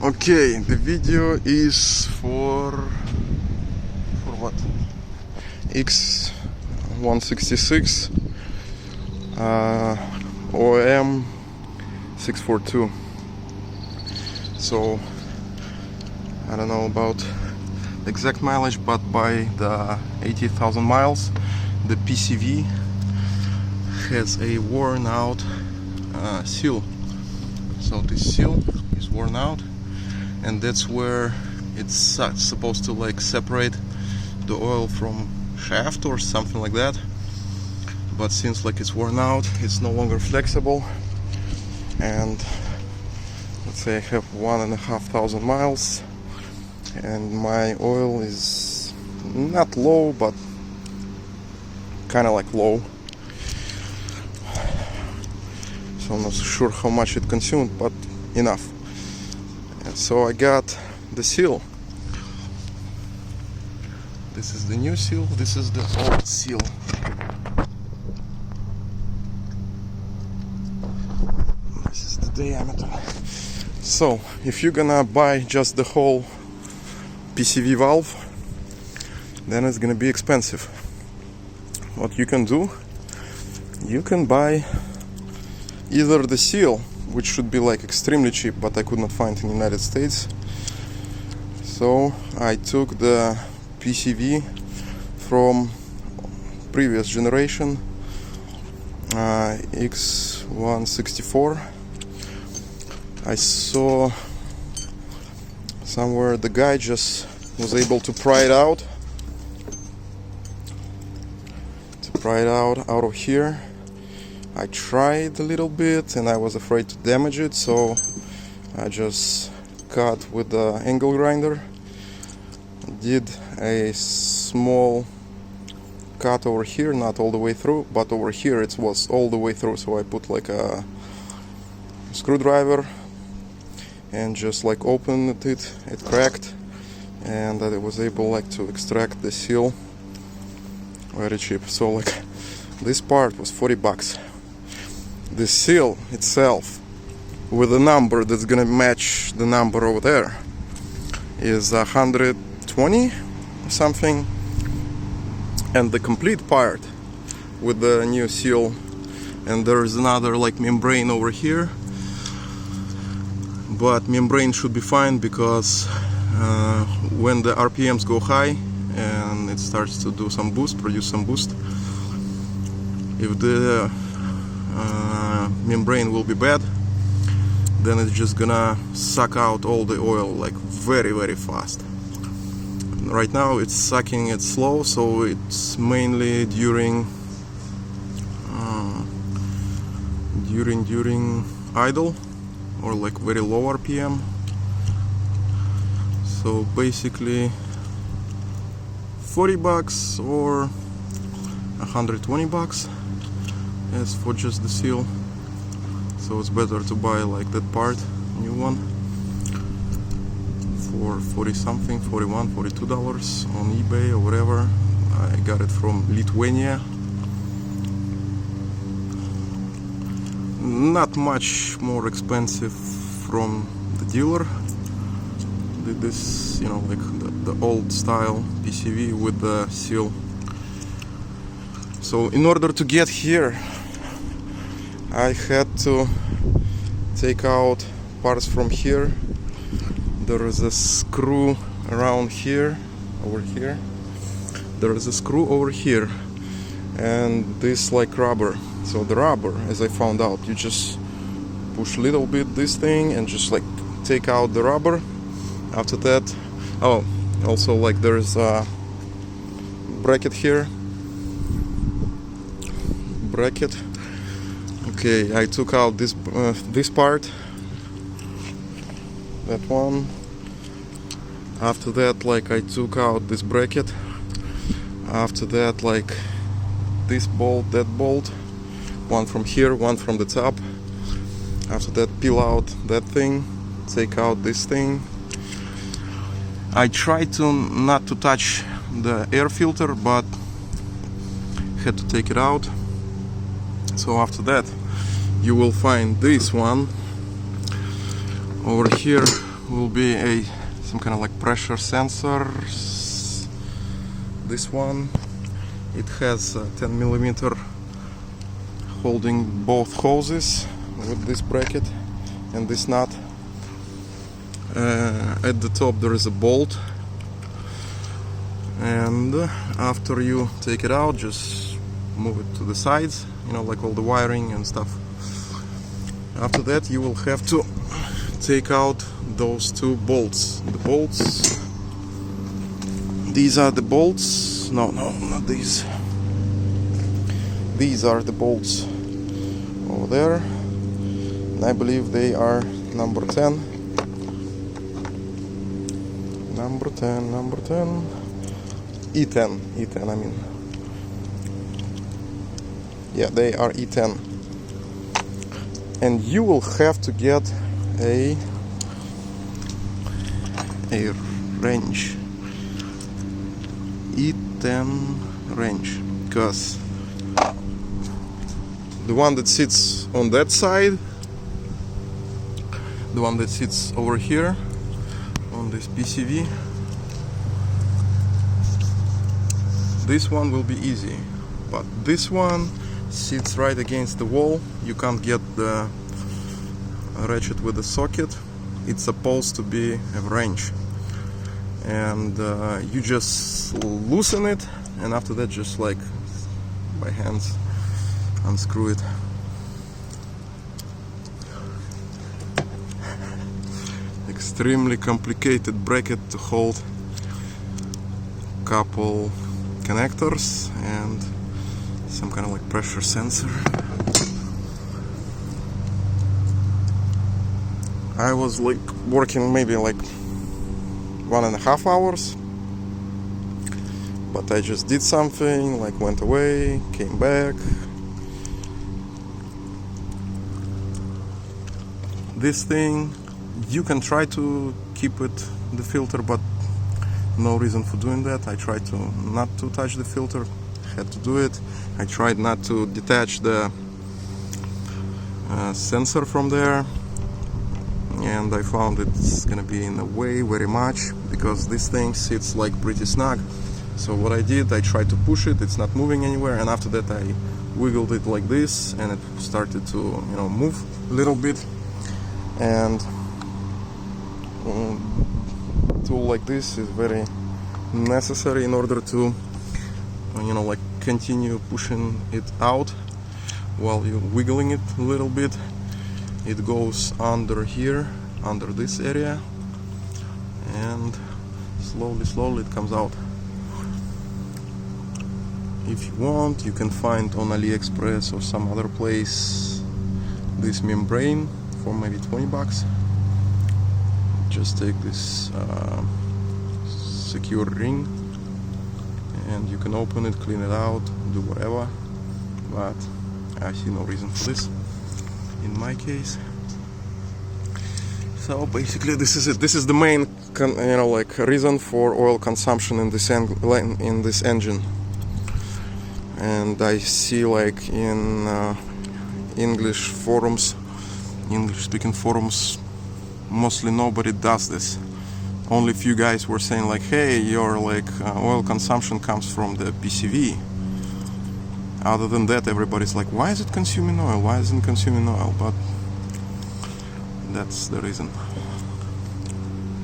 Okay, the video is for what? X166 om642. So I don't know about the exact mileage, but by the 80,000 miles the PCV has a worn out seal. So this seal is worn out, and that's where it's supposed to like separate the oil from shaft or something like that. But since like it's worn out, it's no longer flexible, and let's say I have 1,500 miles and my oil is not low, but kind of like low. So I'm not sure how much it consumed, but enough. And so I got the seal. This is the new seal, this is the old seal. This is the diameter. So if you're gonna buy just the whole PCV valve, then it's gonna be expensive. What you can do, you can buy either the seal, which should be like extremely cheap, but I could not find in the United States. So I took the PCV from previous generation, x164. I saw somewhere the guy just was able to pry it out out of here. I tried a little bit and I was afraid to damage it, so I just cut with the angle grinder, did a small cut over here, not all the way through, but over here it was all the way through. So I put like a screwdriver and just like opened it, it cracked, and I was able like to extract the seal very cheap. So like this part was 40 bucks. The seal itself with a number that's gonna match the number over there is 120 or something, and the complete part with the new seal, and there's another like membrane over here, but membrane should be fine because when the RPMs go high and it starts to do some boost, produce some boost, if the membrane will be bad, then it's just gonna suck out all the oil like very fast. Right now it's sucking it slow, so it's mainly during idle or like very low RPM. So basically 40 bucks or 120 bucks as for just the seal. So it's better to buy like that part, new one, for 40 something, $41, $42 on eBay or whatever. I got it from Lithuania. Not much more expensive from the dealer. Did this, you know, like the old style PCV with the seal. So in order to get here, I had to take out parts from here. There is a screw around here, over here. There is a screw over here, and this like rubber. So the rubber, as I found out, you just push a little bit this thing and just like take out the rubber. After that, oh, also like there's a bracket here. Bracket. Okay, I took out this this part, that one. After that, like I took out this bracket. After that, like this bolt, that bolt, one from here, one from the top. After that, peel out that thing, take out this thing. I tried to not to touch the air filter, but had to take it out. So after that, you will find this one over here will be some kind of like pressure sensor. This one, it has a 10 millimeter holding both hoses with this bracket and this nut. At the top there is a bolt, and after you take it out, just move it to the sides, you know, like all the wiring and stuff. After that you will have to take out those two bolts. The bolts, these are the bolts. No, not these. These are the bolts over there, and I believe they are number 10. Number 10. E10, I mean. Yeah, they are E10. And you will have to get a wrench. E10 wrench, because the one that sits on that side, the one that sits over here on this PCV, this one will be easy, but this one sits right against the wall. You can't get the ratchet with the socket. It's supposed to be a wrench, and you just loosen it, and after that just like by hands unscrew it. Extremely complicated bracket to hold couple connectors and some kind of like pressure sensor. I was like working maybe like 1.5 hours, but I just did something, like went away, came back. This thing, you can try to keep it, the filter, but no reason for doing that. I tried to not to touch the filter, had to do it. I tried not to detach the sensor from there, and I found it's gonna be in the way very much, because this thing sits like pretty snug. So what I did, I tried to push it, it's not moving anywhere, and after that I wiggled it like this, and it started to, you know, move a little bit. And tool like this is very necessary in order to, you know, like continue pushing it out while you're wiggling it a little bit. It goes under here, under this area, and slowly it comes out. If you want, you can find on AliExpress or some other place this membrane for maybe $20. Just take this secure ring and you can open it, clean it out, do whatever, but I see no reason for this in my case. So basically this is it. This is the main you know, like reason for oil consumption in this engine. And I see like in English forums, English speaking forums, mostly nobody does this. Only few guys were saying like, hey, your like oil consumption comes from the PCV. Other than that, everybody's like, why is it consuming oil? Why isn't it consuming oil? But that's the reason.